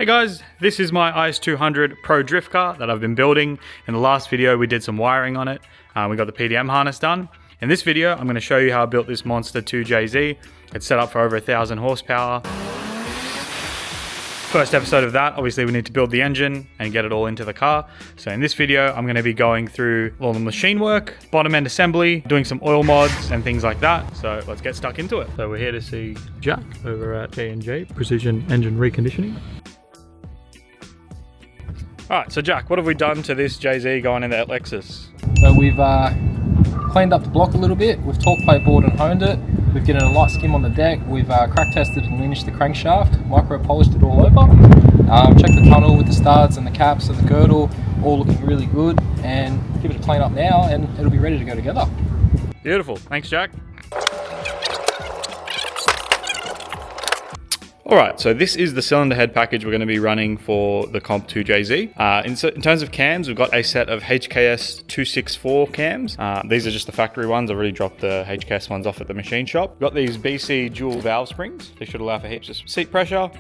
Hey guys, this is my IS200 Pro Drift Car that I've been building. In the last video we did some wiring on it. We got the PDM harness done. In this video I'm going to show you how I built this Monster 2JZ. It's set up for over 1,000 horsepower. First episode of that, obviously we need to build the engine and get it all into the car. So in this video I'm going to be going through all the machine work, bottom end assembly, doing some oil mods and things like that. So let's get stuck into it. So we're here to see Jack over at J&J Precision Engine Reconditioning. Alright, so Jack, what have we done to this JZ going into that Lexus? So we've cleaned up the block a little bit, we've torque plate bored and honed it, we've given it a light skim on the deck, we've crack tested and lineaged the crankshaft, micro polished it all over, checked the tunnel with the studs and the caps and the girdle, all looking really good, and give it a clean up now and it'll be ready to go together. Beautiful, thanks Jack. Alright, so this is the cylinder head package we're going to be running for the Comp 2JZ. In terms of cams, we've got a set of HKS 264 cams. These are just the factory ones. I've already dropped the HKS ones off at the machine shop. We've got these BC dual valve springs. They should allow for heaps of seat pressure.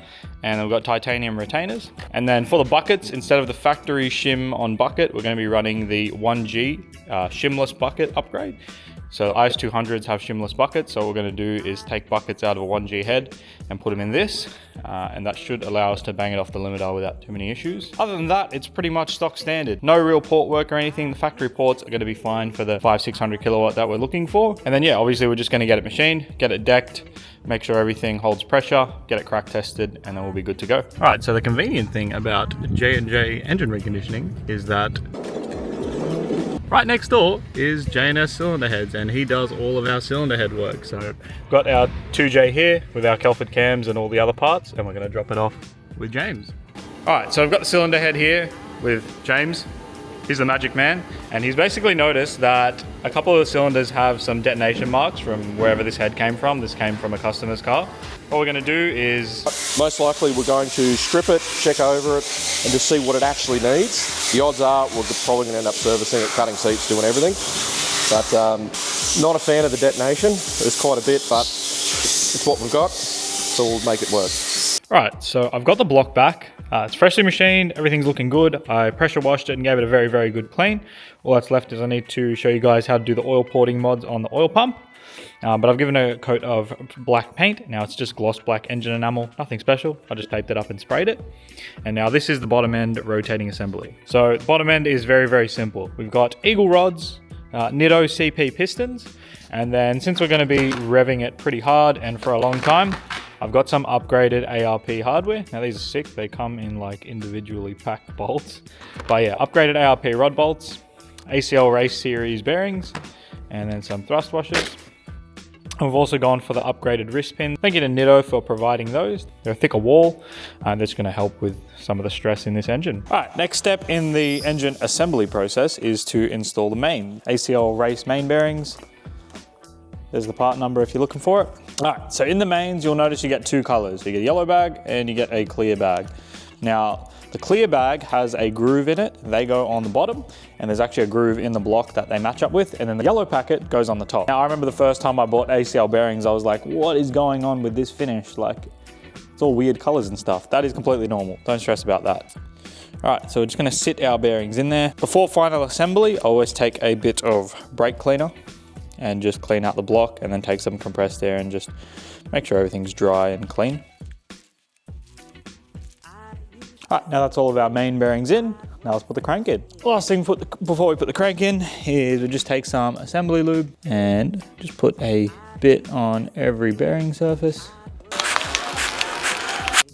And then we've got titanium retainers. And then for the buckets, instead of the factory shim on bucket, we're going to be running the 1G shimless bucket upgrade. So IS200s have shimless buckets, so what we're going to do is take buckets out of a 1G head and put them in this, and that should allow us to bang it off the limiter without too many issues. Other than that, it's pretty much stock standard. No real port work or anything. The factory ports are going to be fine for the 500-600 kilowatt that we're looking for. And then yeah, obviously we're just going to get it machined, get it decked, make sure everything holds pressure, get it crack tested, and then we'll be good to go. All right, so the convenient thing about J&J Engine Reconditioning is that right next door is J&S cylinder heads, and he does all of our cylinder head work. So we've got our 2J here with our Kelford cams and all the other parts, and we're going to drop it off with James. All right, so I've got the cylinder head here with James. He's the magic man, and he's basically noticed that a couple of the cylinders have some detonation marks from wherever this head came from. This came from a customer's car. What we're going to do is, most likely we're going to strip it, check over it, and just see what it actually needs. The odds are we're probably going to end up servicing it, cutting seats, doing everything. But not a fan of the detonation. There's quite a bit, but it's what we've got, so we'll make it work. Right, so I've got the block back. It's freshly machined, everything's looking good. I pressure washed it and gave it a very, very good clean. All that's left is I need to show you guys how to do the oil porting mods on the oil pump. But I've given it a coat of black paint. Now it's just gloss black engine enamel, nothing special. I just taped it up and sprayed it. And now this is the bottom end rotating assembly. So the bottom end is very, very simple. We've got eagle rods, Nitto CP pistons, and then since we're going to be revving it pretty hard and for a long time, I've got some upgraded ARP hardware. Now these are sick, they come in like individually packed bolts. But yeah, upgraded ARP rod bolts, ACL race series bearings, and then some thrust washers. And we've also gone for the upgraded wrist pin. Thank you to Nitto for providing those. They're a thicker wall, and that's going to help with some of the stress in this engine. All right, next step in the engine assembly process is to install the main. ACL race main bearings. There's the part number if you're looking for it. All right, so in the mains, you'll notice you get two colors. You get a yellow bag and you get a clear bag. Now, the clear bag has a groove in it. They go on the bottom, and there's actually a groove in the block that they match up with, and then the yellow packet goes on the top. Now, I remember the first time I bought ACL bearings, I was like, what is going on with this finish? Like, it's all weird colors and stuff. That is completely normal. Don't stress about that. All right, so we're just gonna sit our bearings in there. Before final assembly, I always take a bit of brake cleaner and just clean out the block, and then take some compressed air and just make sure everything's dry and clean. All right, now that's all of our main bearings in. Now let's put the crank in. Last thing before we put the crank in is we just take some assembly lube and just put a bit on every bearing surface.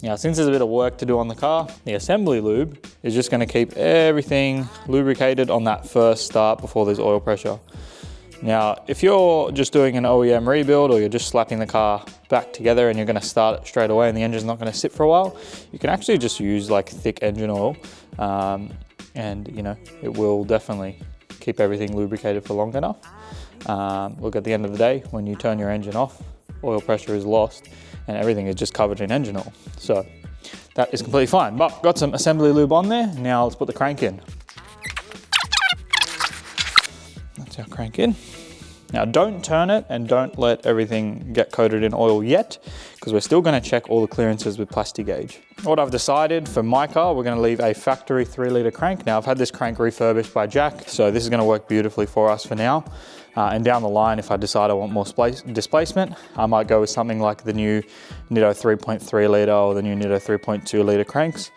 Now, since there's a bit of work to do on the car, the assembly lube is just gonna keep everything lubricated on that first start before there's oil pressure. Now, if you're just doing an OEM rebuild, or you're just slapping the car back together and you're going to start it straight away and the engine's not going to sit for a while, you can actually just use like thick engine oil, and you know, it will definitely keep everything lubricated for long enough. Look, at the end of the day, when you turn your engine off, oil pressure is lost and everything is just covered in engine oil. So that is completely fine. But got some assembly lube on there. Now let's put the crank in. That's our crank in. Now don't turn it and don't let everything get coated in oil yet, because we're still going to check all the clearances with plasti gauge. What I've decided for my car, we're going to leave a factory 3-litre crank. Now I've had this crank refurbished by Jack, so this is going to work beautifully for us for now. And down the line, if I decide I want more displacement, I might go with something like the new Nitto 3.3 litre or the new Nitto 3.2 litre cranks,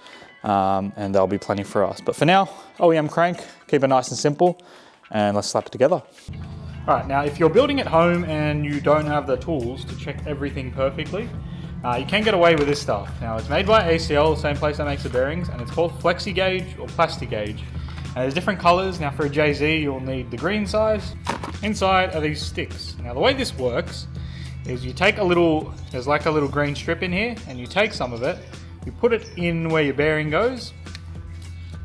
and they'll be plenty for us. But for now, OEM crank, keep it nice and simple, and let's slap it together. All right, now if you're building at home and you don't have the tools to check everything perfectly, you can get away with this stuff. Now it's made by ACL, the same place that makes the bearings, and it's called Flexi Gauge or Plasti Gauge. And there's different colors. Now for a JZ, you'll need the green size. Inside are these sticks. Now the way this works is you take a little, there's like a little green strip in here, and you take some of it, you put it in where your bearing goes,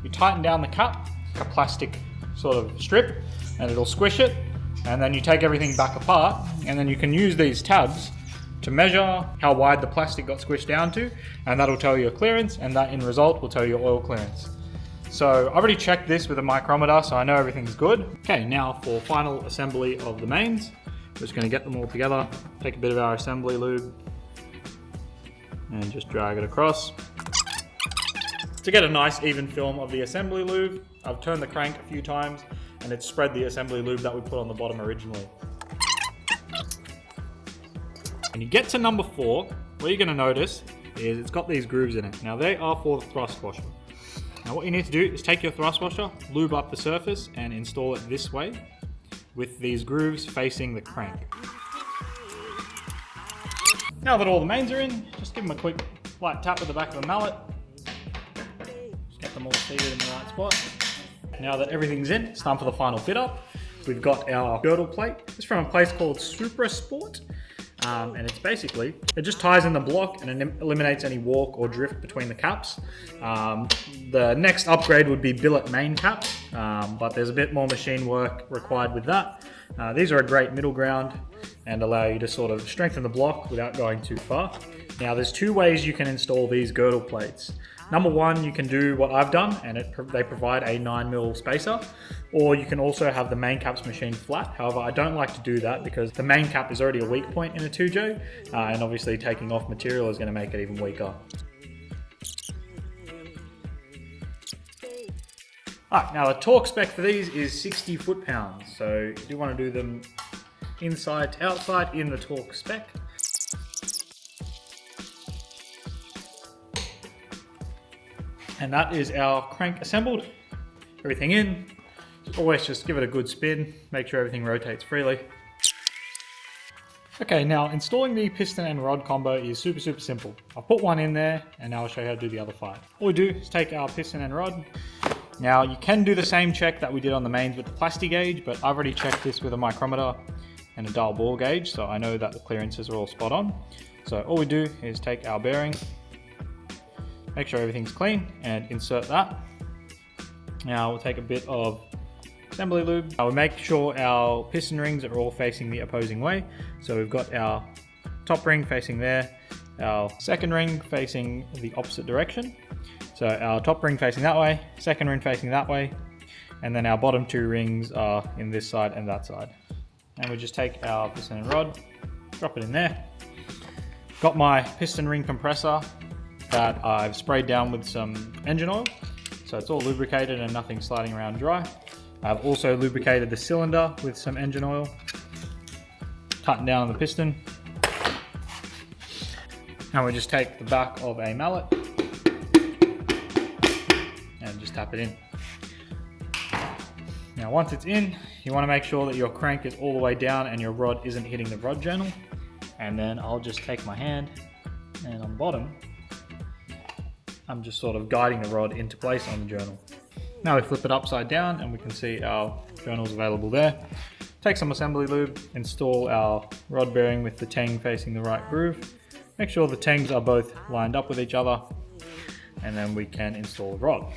you tighten down the cap, like a plastic sort of strip, and it'll squish it, and then you take everything back apart, and then you can use these tabs to measure how wide the plastic got squished down to, and that'll tell you your clearance, and that in result will tell you your oil clearance. So I've already checked this with a micrometer, so I know everything's good. Okay, now for final assembly of the mains. We're just gonna get them all together, take a bit of our assembly lube, and just drag it across. To get a nice even film of the assembly lube, I've turned the crank a few times, and it's spread the assembly lube that we put on the bottom originally. When you get to number 4, what you're gonna notice is it's got these grooves in it. Now they are for the thrust washer. Now what you need to do is take your thrust washer, lube up the surface, and install it this way with these grooves facing the crank. Now that all the mains are in, just give them a quick light tap with the back of the mallet. Just get them all seated in the right spot. Now that everything's in, it's time for the final fit up. We've got our girdle plate. It's from a place called Supra Sport. And it's basically, it just ties in the block and it eliminates any walk or drift between the caps. The next upgrade would be billet main caps, but there's a bit more machine work required with that. These are a great middle ground and allow you to sort of strengthen the block without going too far. Now there's 2 ways you can install these girdle plates. Number 1, you can do what I've done, and they provide a 9mm spacer, or you can also have the main caps machined flat. However, I don't like to do that because the main cap is already a weak point in a 2J, and obviously taking off material is going to make it even weaker. Alright, now the torque spec for these is 60 foot-pounds, so you do want to do them inside to outside in the torque spec. And that is our crank assembled. Everything in. Always just give it a good spin, make sure everything rotates freely. Okay, now installing the piston and rod combo is super simple. I've put one in there, and now I'll show you how to do the other 5. All we do is take our piston and rod. Now you can do the same check that we did on the mains with the plasti gauge, but I've already checked this with a micrometer and a dial bore gauge, so I know that the clearances are all spot on. So all we do is take our bearing, make sure everything's clean, and insert that. Now we'll take a bit of assembly lube. We'll make sure our piston rings are all facing the opposing way. So we've got our top ring facing there, our second ring facing the opposite direction. So our top ring facing that way, second ring facing that way, and then our bottom 2 rings are in this side and that side. And we just take our piston and rod, drop it in there. Got my piston ring compressor that I've sprayed down with some engine oil, so it's all lubricated and nothing sliding around dry. I've also lubricated the cylinder with some engine oil, tighten down on the piston, and we just take the back of a mallet and just tap it in. Now once it's in, you want to make sure that your crank is all the way down and your rod isn't hitting the rod journal, and then I'll just take my hand, and on the bottom I'm just sort of guiding the rod into place on the journal. Now we flip it upside down and we can see our journals available there. Take some assembly lube, install our rod bearing with the tang facing the right groove. Make sure the tangs are both lined up with each other, and then we can install the rod.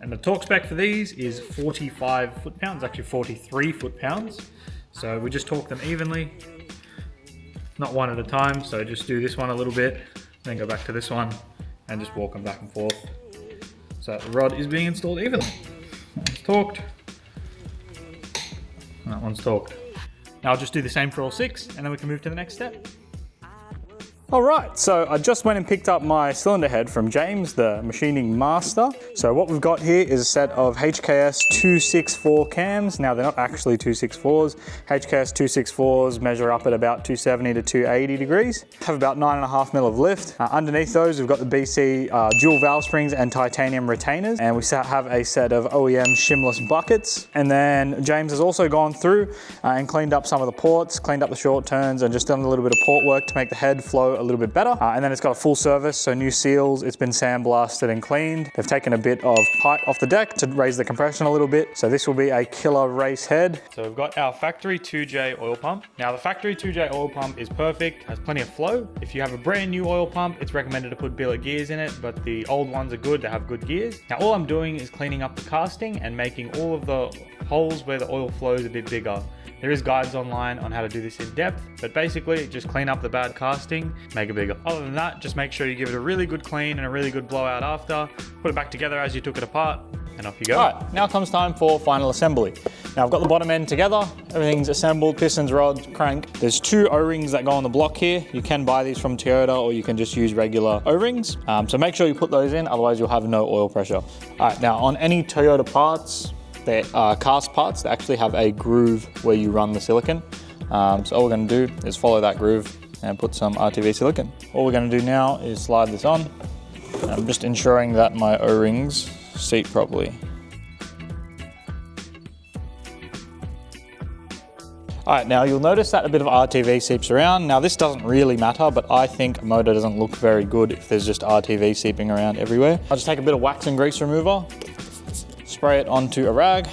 And the torque spec for these is 45 foot-pounds, actually 43 foot-pounds. So we just torque them evenly, not one at a time. So just do this one a little bit, then go back to this one, and just walk them back and forth. So the rod is being installed evenly. That one's torqued, and that one's torqued. Now I'll just do the same for all 6, and then we can move to the next step. All right, so I just went and picked up my cylinder head from James, the machining master. So what we've got here is a set of HKS 264 cams. Now they're not actually 264s. HKS 264s measure up at about 270 to 280 degrees. Have about 9.5 mil of lift. Underneath those, we've got the BC dual valve springs and titanium retainers. And we have a set of OEM shimless buckets. And then James has also gone through and cleaned up some of the ports, cleaned up the short turns, and just done a little bit of port work to make the head flow a little bit better. And then it's got a full service, so new seals, it's been sandblasted and cleaned. They've taken a bit of height off the deck to raise the compression a little bit. So this will be a killer race head. So we've got our factory 2J oil pump. Now the factory 2J oil pump is perfect, has plenty of flow. If you have a brand new oil pump, it's recommended to put billet gears in it, but the old ones are good, they have good gears. Now all I'm doing is cleaning up the casting and making all of the holes where the oil flows a bit bigger. There is guides online on how to do this in depth, but basically just clean up the bad casting, make it bigger. Other than that, just make sure you give it a really good clean and a really good blowout after, put it back together as you took it apart, and off you go. All right, now comes time for final assembly. Now I've got the bottom end together, everything's assembled, pistons, rods, crank. There's 2 O-rings that go on the block here. You can buy these from Toyota or you can just use regular O-rings. So make sure you put those in, otherwise you'll have no oil pressure. All right, now on any Toyota parts, they are cast parts that actually have a groove where you run the silicone. So all we're going to do is follow that groove and put some RTV silicone. All we're going to do now is slide this on. I'm just ensuring that my O-rings seat properly. All right, now you'll notice that a bit of RTV seeps around. Now this doesn't really matter, but I think a motor doesn't look very good if there's just RTV seeping around everywhere. I'll just take a bit of wax and grease remover, spray it onto a rag,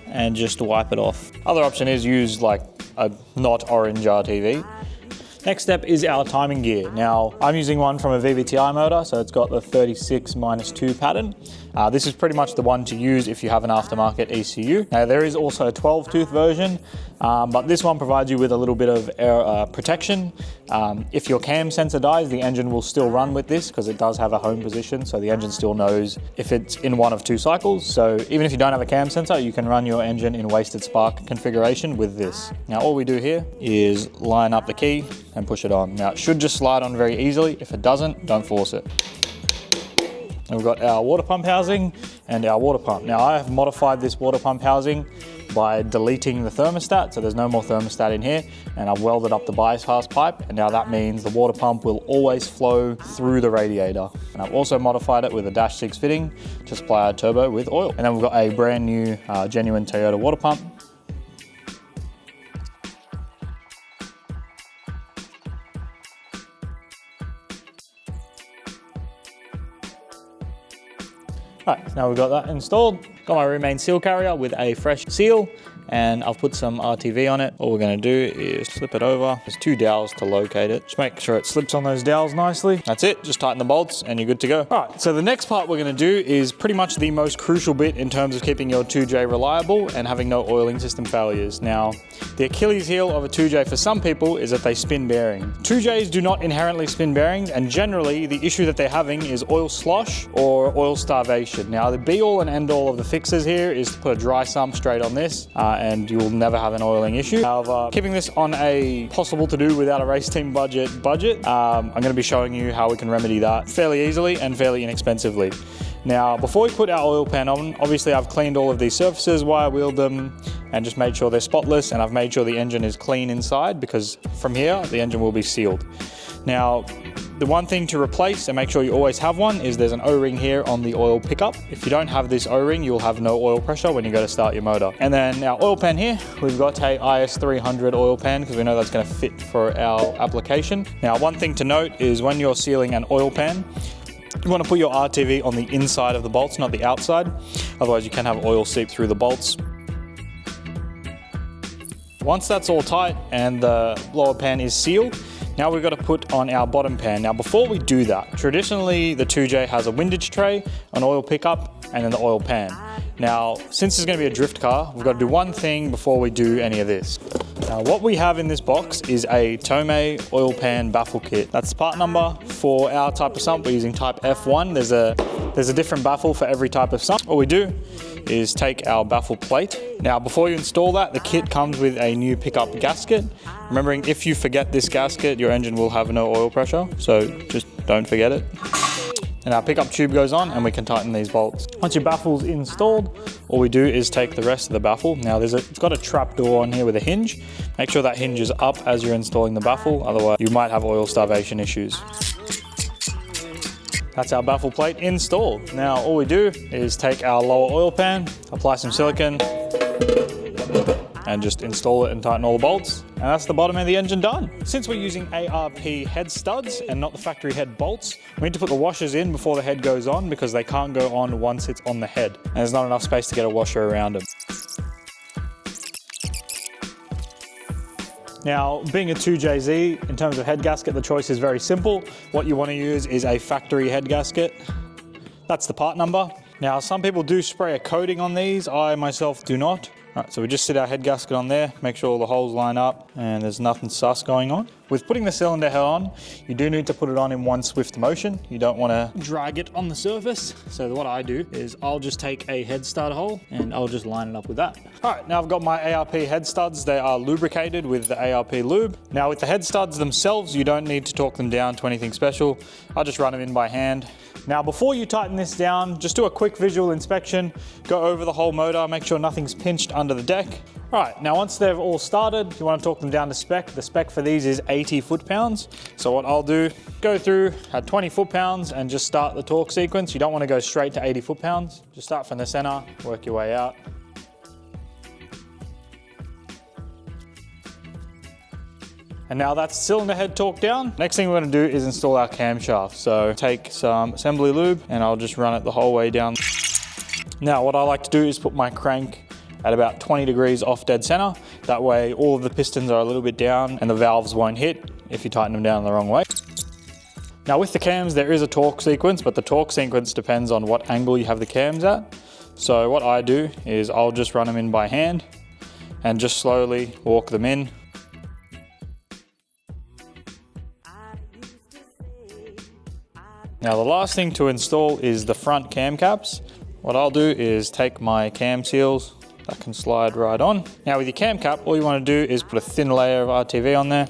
and just wipe it off. Other option is use like a not orange RTV. Next step is our timing gear. Now, I'm using one from a VVTi motor, so it's got the 36-2 pattern. This is pretty much the one to use if you have an aftermarket ECU. Now, there is also a 12-tooth version, but this one provides you with a little bit of air protection. If your cam sensor dies, the engine will still run with this because it does have a home position, so the engine still knows if it's in one of 2 cycles. So even if you don't have a cam sensor, you can run your engine in wasted spark configuration with this. Now, all we do here is line up the key and push it on. Now, it should just slide on very easily. If it doesn't, don't force it. And we've got our water pump housing and our water pump. Now, I have modified this water pump housing by deleting the thermostat, so there's no more thermostat in here, and I've welded up the bypass pipe, and now that means the water pump will always flow through the radiator. And I've also modified it with a -6 fitting to supply our turbo with oil. And then we've got a brand new genuine Toyota water pump. All right, so now we've got that installed. Got my rear main seal carrier with a fresh seal, and I've put some RTV on it. All we're gonna do is slip it over. There's 2 dowels to locate it. Just make sure it slips on those dowels nicely. That's it, just tighten the bolts and you're good to go. All right, so the next part we're gonna do is pretty much the most crucial bit in terms of keeping your 2J reliable and having no oiling system failures. Now, the Achilles heel of a 2J for some people is that they spin bearing. 2Js do not inherently spin bearings, and generally the issue that they're having is oil slosh or oil starvation. Now, the be all and end all of the fixes here is to put a dry sump straight on this, and you will never have an oiling issue. However, keeping this on a possible to do without a race team budget, I'm going to be showing you how we can remedy that fairly easily and fairly inexpensively. Now, before we put our oil pan on, obviously I've cleaned all of these surfaces, wire wheeled them, and just made sure they're spotless, and I've made sure the engine is clean inside, because from here, the engine will be sealed. Now, the one thing to replace, and make sure you always have one, is there's an O-ring here on the oil pickup. If you don't have this O-ring, you'll have no oil pressure when you go to start your motor. And then our oil pan here, we've got a IS200 oil pan because we know that's going to fit for our application. Now, one thing to note is when you're sealing an oil pan, you want to put your RTV on the inside of the bolts, not the outside. Otherwise, you can have oil seep through the bolts. Once that's all tight and the lower pan is sealed, now we've got to put on our bottom pan. Now before we do that, traditionally the 2J has a windage tray, an oil pickup, and then the oil pan. Now, since it's going to be a drift car, we've got to do one thing before we do any of this. Now what we have in this box is a Tomei oil pan baffle kit. That's the part number. For our type of sump, we're using type F1. There's a different baffle for every type of sump. All we do is take our baffle plate. Now before you install that, the kit comes with a new pickup gasket. Remembering, if you forget this gasket, your engine will have no oil pressure, so just don't forget it. And our pickup tube goes on and we can tighten these bolts. Once your baffle's installed, all we do is take the rest of the baffle. Now it's got a trap door on here with a hinge. Make sure that hinge is up as you're installing the baffle, otherwise you might have oil starvation issues. That's our baffle plate installed. Now all we do is take our lower oil pan, apply some silicone, and just install it and tighten all the bolts. And that's the bottom of the engine done. Since we're using ARP head studs and not the factory head bolts, we need to put the washers in before the head goes on because they can't go on once it's on the head. And there's not enough space to get a washer around them. Now, being a 2JZ, in terms of head gasket, the choice is very simple. What you want to use is a factory head gasket. That's the part number. Now, some people do spray a coating on these. I myself do not. All right, so we just sit our head gasket on there, make sure all the holes line up and there's nothing sus going on. With putting the cylinder head on, you do need to put it on in one swift motion. You don't want to drag it on the surface. So what I do is I'll just take a head stud hole and I'll just line it up with that. All right, now I've got my ARP head studs. They are lubricated with the ARP lube. Now with the head studs themselves, you don't need to torque them down to anything special. I'll just run them in by hand. Now before you tighten this down, just do a quick visual inspection, go over the whole motor, make sure nothing's pinched under the deck. All right, now once they've all started, you want to torque them down to spec. The spec for these is 80 foot-pounds. So what I'll do, go through at 20 foot-pounds and just start the torque sequence. You don't want to go straight to 80 foot-pounds. Just start from the center, work your way out. And now that's cylinder head torqued down. Next thing we're gonna do is install our camshaft. So take some assembly lube and I'll just run it the whole way down. Now what I like to do is put my crank at about 20 degrees off dead center. That way all of the pistons are a little bit down and the valves won't hit if you tighten them down the wrong way. Now with the cams, there is a torque sequence, but the torque sequence depends on what angle you have the cams at. So what I do is I'll just run them in by hand and just slowly walk them in. Now the last thing to install is the front cam caps. What I'll do is take my cam seals that can slide right on. Now with your cam cap, all you want to do is put a thin layer of RTV on there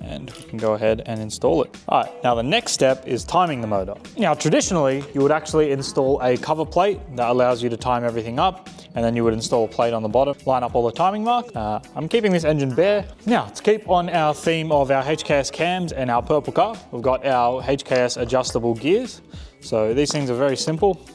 and we can go ahead and install it. All right, now the next step is timing the motor. Now traditionally, you would actually install a cover plate that allows you to time everything up, and then you would install a plate on the bottom, line up all the timing marks. I'm keeping this engine bare. Now, to keep on our theme of our HKS cams and our purple car, we've got our HKS adjustable gears. So these things are very simple.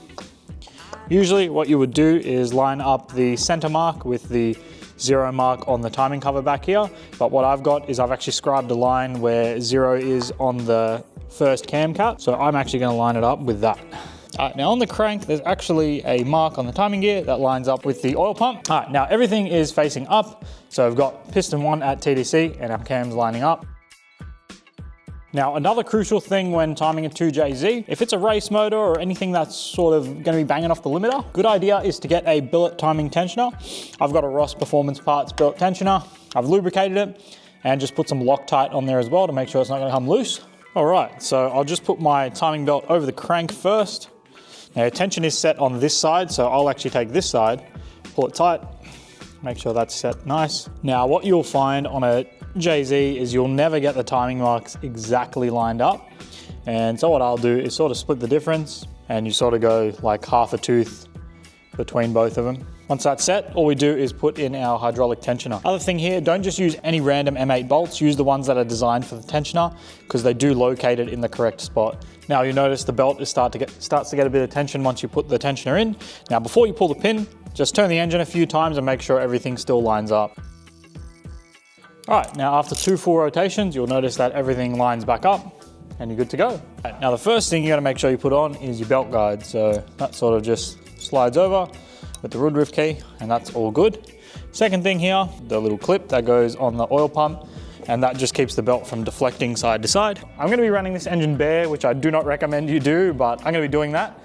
Usually what you would do is line up the center mark with the 0 mark on the timing cover back here. But what I've got is I've actually scribed a line where 0 is on the first cam cap. So I'm actually gonna line it up with that. Now on the crank, there's actually a mark on the timing gear that lines up with the oil pump. All right, now everything is facing up. So I've got piston 1 at TDC and our cams lining up. Now, another crucial thing when timing a 2JZ, if it's a race motor or anything that's sort of gonna be banging off the limiter, good idea is to get a billet timing tensioner. I've got a Ross Performance Parts billet tensioner. I've lubricated it and just put some Loctite on there as well to make sure it's not gonna come loose. All right, so I'll just put my timing belt over the crank first. Now, tension is set on this side, so I'll actually take this side, pull it tight, make sure that's set nice. Now, what you'll find on a JZ is you'll never get the timing marks exactly lined up. And so what I'll do is sort of split the difference and you sort of go like half a tooth between both of them. Once that's set, all we do is put in our hydraulic tensioner. Other thing here, don't just use any random M8 bolts, use the ones that are designed for the tensioner because they do locate it in the correct spot. Now you'll notice the belt is starts to get a bit of tension once you put the tensioner in. Now before you pull the pin, just turn the engine a few times and make sure everything still lines up. All right, now after 2 full rotations, you'll notice that everything lines back up and you're good to go. Right, now the first thing you gotta make sure you put on is your belt guide. So that sort of just slides over with the woodruff key and that's all good. Second thing here, the little clip that goes on the oil pump. and that just keeps the belt from deflecting side to side. I'm gonna be running this engine bare, which I do not recommend you do, but I'm gonna be doing that.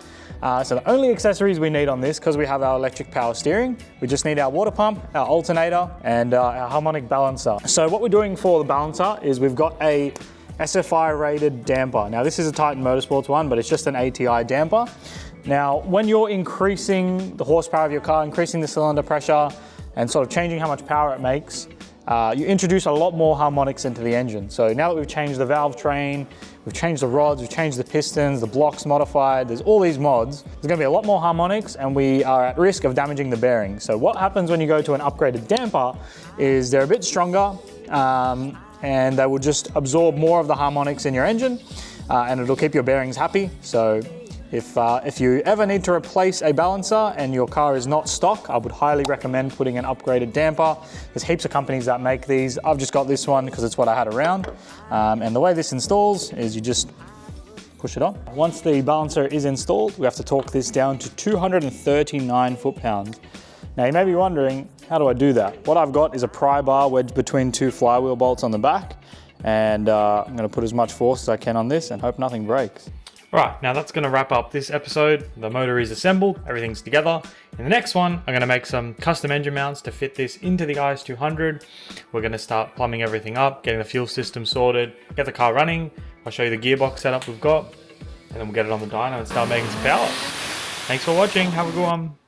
So the only accessories we need on this, because we have our electric power steering, we just need our water pump, our alternator, and our harmonic balancer. So what we're doing for the balancer is we've got a SFI rated damper. Now this is a Titan Motorsports one, but it's just an ATI damper. Now, when you're increasing the horsepower of your car, increasing the cylinder pressure, and sort of changing how much power it makes, you introduce a lot more harmonics into the engine. So now that we've changed the valve train, we've changed the rods, we've changed the pistons, the blocks modified, there's all these mods, there's gonna be a lot more harmonics and we are at risk of damaging the bearings. So what happens when you go to an upgraded damper is they're a bit stronger and they will just absorb more of the harmonics in your engine and it'll keep your bearings happy. So if you ever need to replace a balancer and your car is not stock, I would highly recommend putting an upgraded damper. There's heaps of companies that make these. I've just got this one because it's what I had around. And the way this installs is you just push it on. Once the balancer is installed, we have to torque this down to 239 foot-pounds. Now you may be wondering, how do I do that? What I've got is a pry bar wedged between two flywheel bolts on the back. And I'm gonna put as much force as I can on this and hope nothing breaks. Right, now that's going to wrap up this episode. The motor is assembled, everything's together. In the next one, I'm going to make some custom engine mounts to fit this into the IS200. We're going to start plumbing everything up, getting the fuel system sorted, get the car running. I'll show you the gearbox setup we've got, and then we'll get it on the dyno and start making some power. Thanks for watching, have a good one.